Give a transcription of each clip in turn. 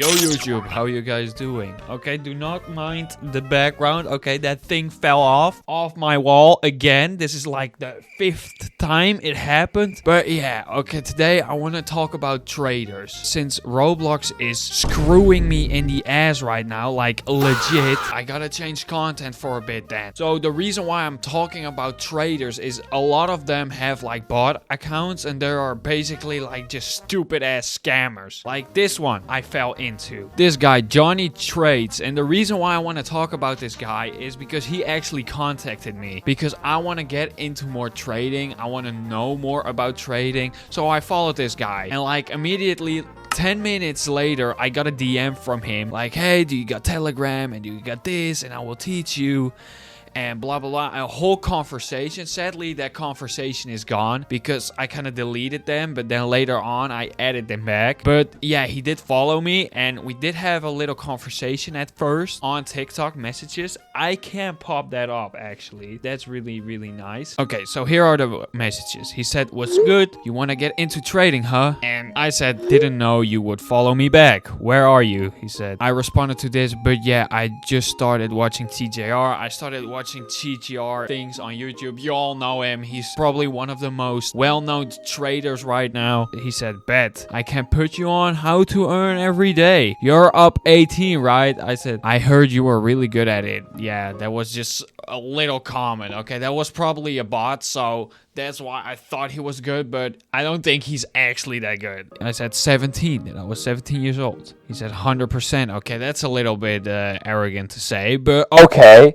Yo YouTube, how you guys doing? Okay, do not mind the background. Okay, that thing fell off my wall again. This is like the 5th time it happened. But yeah, okay, today I want to talk about traders. Since Roblox is screwing me in the ass right now, like legit, I gotta change content for a bit then. So the reason why I'm talking about traders is a lot of them have like bot accounts and there are basically like just stupid ass scammers. Like this one I fell into. This guy, Johnny Trades. And the reason why I want to talk about this guy is because he actually contacted me. Because I want to get into more trading. I want to know more about trading. So I followed this guy. And like immediately 10 minutes later, I got a DM from him. Like, hey, do you got Telegram? And do you got this? And I will teach you. And blah, blah, blah. A whole conversation. Sadly, that conversation is gone because I kind of deleted them. But then later on, I added them back. But yeah, he did follow me. And we did have a little conversation at first on TikTok messages. I can pop that up, actually. That's really, really nice. Okay, so here are the messages. He said, what's good? You want to get into trading, huh? And I said, didn't know you would follow me back. Where are you? He said. I responded to this. But yeah, I just started watching TJR. I started watching TGR things on YouTube. You all know him. He's probably one of the most well-known traders right now. He said, bet I can put you on how to earn every day. You're up 18, right? I said, I heard you were really good at it. Yeah, that was just a little comment. Okay, that was probably a bot, so that's why I thought he was good, but I don't think he's actually that good. I said 17, and I was 17 years old. He said 100%. Okay, that's a little bit arrogant to say, but okay.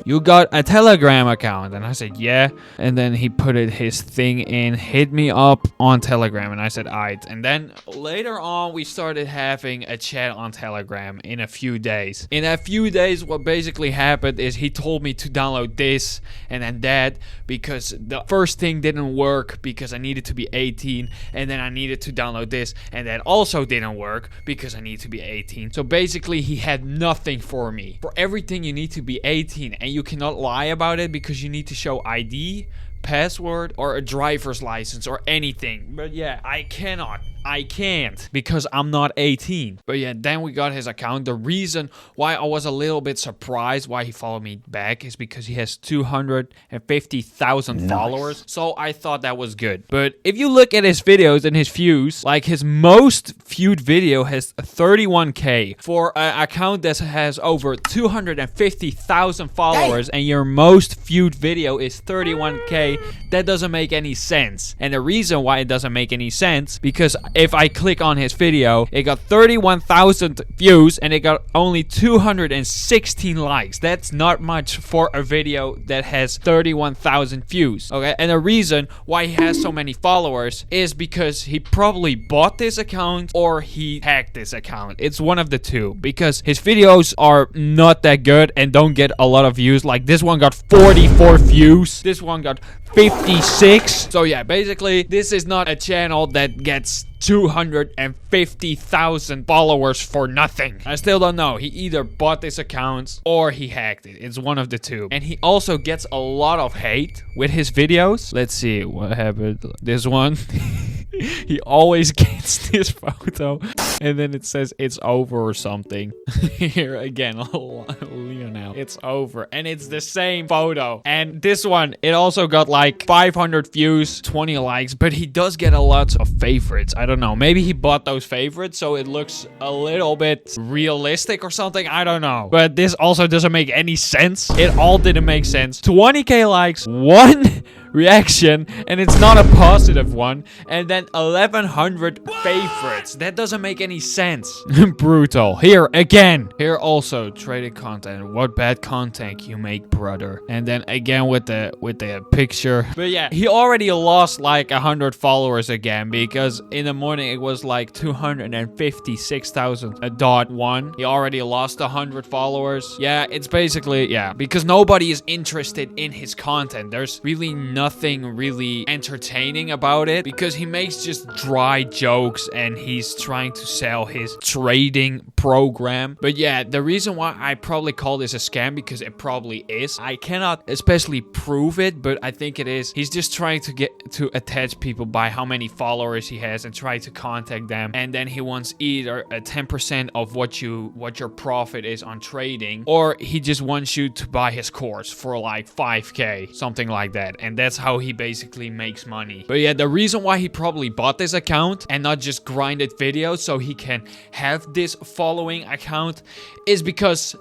You got a Telegram account? And I said, yeah. And then he put his thing in, hit me up on Telegram, and I said, aight. And then later on, we started having a chat on Telegram in a few days. In a few days, what basically happened is he told me to download this and then that because the first thing didn't work because I needed to be 18, and then I needed to download this, and that also didn't work because I need to be 18. So basically, he had nothing for me. For everything, you need to be 18, and you cannot lie about it because you need to show ID, password, or a driver's license or anything. But yeah, I can't because I'm not 18. But yeah, then we got his account. The reason why I was a little bit surprised why he followed me back is because he has 250,000 followers. So I thought that was good. But if you look at his videos and his views, like his most viewed video has 31k for an account that has over 250,000 followers, and your most viewed video is 31k. That doesn't make any sense. And the reason why it doesn't make any sense, because if I click on his video, it got 31,000 views and it got only 216 likes. That's not much for a video that has 31,000 views. Okay, and the reason why he has so many followers is because he probably bought this account or he hacked this account. It's one of the two, because his videos are not that good and don't get a lot of views. Like this one got 44 views. This one got 56. So yeah, basically this is not a channel that gets 250,000 followers for nothing. I still don't know. He either bought this account or he hacked it. It's one of the two. And he also gets a lot of hate with his videos. Let's see what happened. This one. He always gets this photo and then it says it's over or something. Here again, Lionel, it's over, and it's the same photo. And this one, it also got like 500 views, 20 likes, but he does get a lot of favorites. I don't know, maybe he bought those favorites so it looks a little bit realistic or something. I don't know, but this also doesn't make any sense. It all didn't make sense. 20k likes, 1 reaction, and it's not a positive one, and then 1100 favorites. That doesn't make any sense. Brutal. Here again, here also traded content. What bad content you make, brother. And then again with the picture. But yeah, he already lost like 100 followers again, because in the morning it was like 256,000.1. He already lost 100 followers. Yeah, it's basically, yeah, because nobody is interested in his content. There's really nothing really entertaining about it, because he makes just dry jokes and he's trying to sell his trading program. But yeah, the reason why I probably call this a scam because it probably is. I cannot especially prove it, but I think it is. He's just trying to get to attach people by how many followers he has and try to contact them, and then he wants either a 10% of what your profit is on trading, or he just wants you to buy his course for like 5k, something like that, and that's how he basically makes money. But yeah, the reason why he probably bought this account and not just grinded videos so he can have this following account is because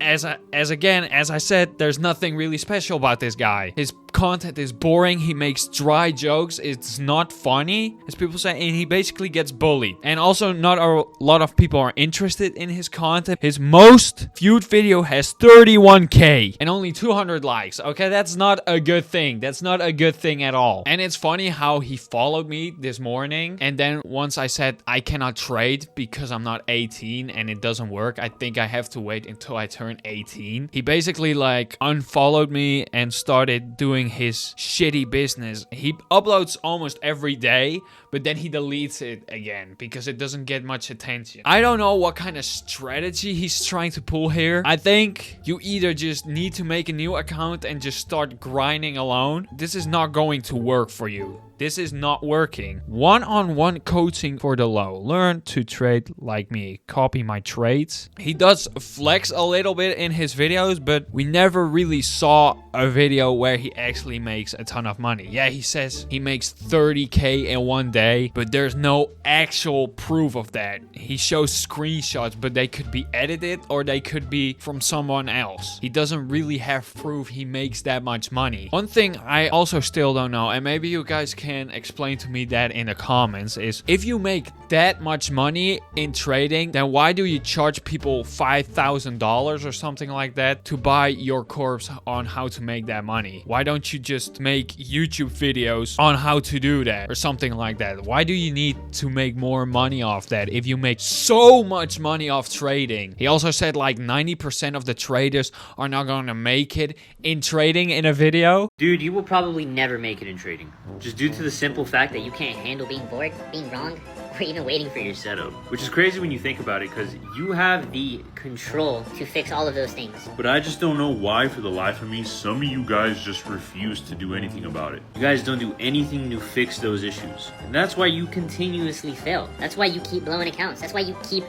as I said, there's nothing really special about this guy. His content is boring. He makes dry jokes. It's not funny, as people say, and he basically gets bullied. And also, not a lot of people are interested in his content. His most viewed video has 31k and only 200 likes. Okay, that's not a good thing. That's not a good thing at all. And it's funny how he followed me this morning, and then once I said I cannot trade because I'm not 18 and it doesn't work, I think I have to wait until I turn 18. He basically like unfollowed me and started doing his shitty business. He uploads almost every day, but then he deletes it again because it doesn't get much attention. I don't know what kind of strategy he's trying to pull here. I think you either just need to make a new account and just start grinding alone. This is not going to work for you. This is not working. One-on-one coaching for the low. Learn to trade like me. Copy my trades. He does flex a little bit in his videos, but we never really saw a video where he actually makes a ton of money. Yeah, he says he makes 30k in one day, but there's no actual proof of that. He shows screenshots, but they could be edited or they could be from someone else. He doesn't really have proof he makes that much money. One thing I also still don't know, and maybe you guys can explain to me that in the comments, is if you make that much money in trading, then why do you charge people $5,000 or something like that to buy your course on how to make that money? Why don't you just make YouTube videos on how to do that or something like that? Why do you need to make more money off that if you make so much money off trading? He also said like 90% of the traders are not going to make it in trading in a video. Dude, you will probably never make it in trading, just due to the simple fact that you can't handle being bored, being wrong, or even waiting for your setup. Which is crazy when you think about it, because you have the control to fix all of those things. But I just don't know why, for the life of me, some of you guys just refuse to do anything about it. You guys don't do anything to fix those issues. And that's why you continuously fail. That's why you keep blowing accounts. That's why you keep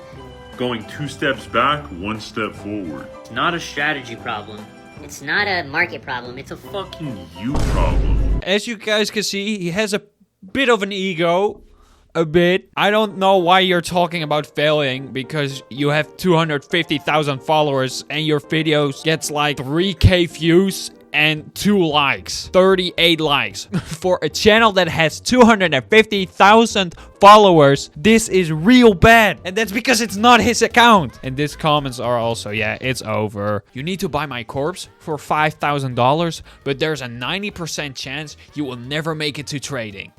going 2 steps back, 1 step forward. It's not a strategy problem. It's not a market problem. It's a fucking you problem. As you guys can see, he has a bit of an ego. A bit. I don't know why you're talking about failing, because you have 250,000 followers and your videos gets like 3k views and 2 likes. 38 likes. For a channel that has 250,000 followers, this is real bad. And that's because it's not his account. And these comments are also, yeah, it's over. You need to buy my corpse for $5,000, but there's a 90% chance you will never make it to trading.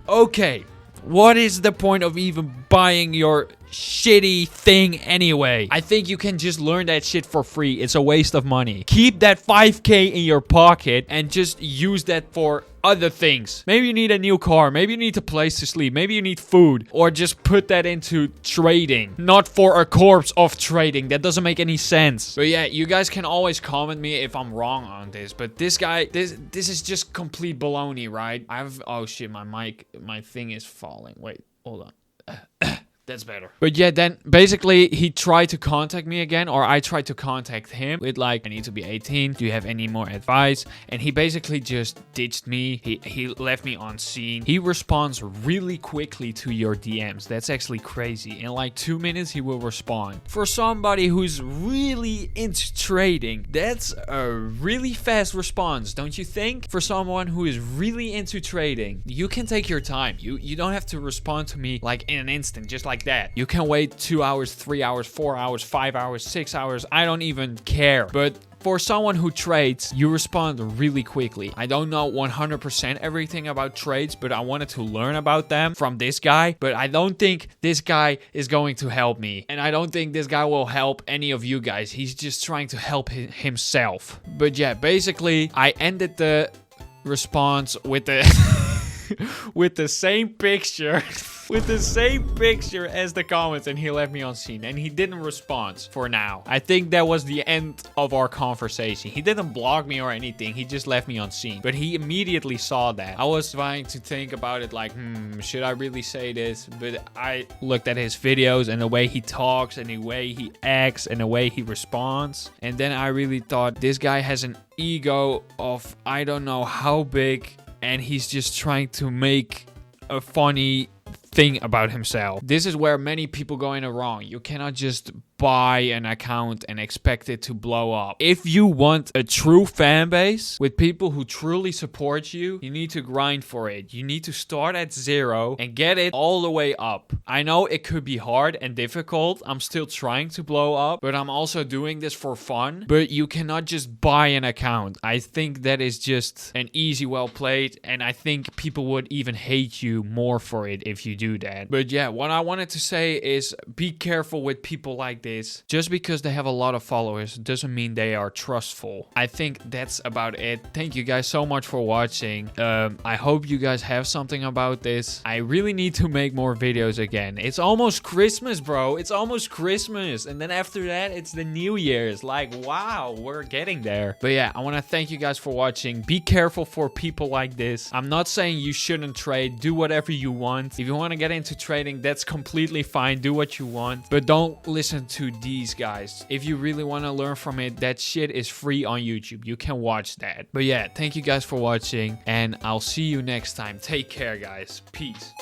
Okay. What is the point of even buying your shitty thing anyway? I think you can just learn that shit for free. It's a waste of money. Keep that 5k in your pocket and just use that for other things. Maybe you need a new car. Maybe you need a place to sleep. Maybe you need food. Or just put that into trading. Not for a corpse of trading. That doesn't make any sense. But yeah, you guys can always comment me if I'm wrong on this. But this guy, this is just complete baloney, right? Oh shit, my thing is falling. Wait, hold on. That's better. But yeah, then basically he tried to contact me again, or I tried to contact him with like, I need to be 18. Do you have any more advice? And he basically just ditched me. He left me on scene. He responds really quickly to your DMs. That's actually crazy. In like 2 minutes, he will respond. For somebody who's really into trading, that's a really fast response, don't you think? For someone who is really into trading, you can take your time. You don't have to respond to me like in an instant, just like that. You can wait 2 hours, 3 hours, 4 hours, 5 hours, 6 hours. I don't even care. But for someone who trades, you respond really quickly. I don't know 100% everything about trades, but I wanted to learn about them from this guy. But I don't think this guy is going to help me. And I don't think this guy will help any of you guys. He's just trying to help himself. But yeah, basically, I ended the response with the with the same picture with the same picture as the comments, and he left me on scene, and he didn't respond for now. I think that was the end of our conversation. He didn't block me or anything. He just left me on scene, but he immediately saw that. I was trying to think about it like, should I really say this? But I looked at his videos and the way he talks and the way he acts and the way he responds, and then I really thought, this guy has an ego of I don't know how big, and he's just trying to make a funny thing about himself. This is where many people go in the wrong. You cannot just buy an account and expect it to blow up. If you want a true fan base with people who truly support you, you need to grind for it. You need to start at 0 and get it all the way up. I know it could be hard and difficult. I'm still trying to blow up, but I'm also doing this for fun. But you cannot just buy an account. I think that is just an easy well played, and I think people would even hate you more for it if you do that. But yeah, what I wanted to say is be careful with people like this. Just because they have a lot of followers doesn't mean they are trustful. I think that's about it. Thank you guys so much for watching. I hope you guys have something about this. I really need to make more videos again. It's almost Christmas, bro. It's almost Christmas. And then after that, it's the New Year's. Like, wow, we're getting there. But yeah, I want to thank you guys for watching. Be careful for people like this. I'm not saying you shouldn't trade. Do whatever you want. If you want to get into trading, that's completely fine. Do what you want. But don't listen to these guys. If you really want to learn from it, that shit is free on YouTube. You can watch that. But yeah, thank you guys for watching, and I'll see you next time. Take care, guys. Peace.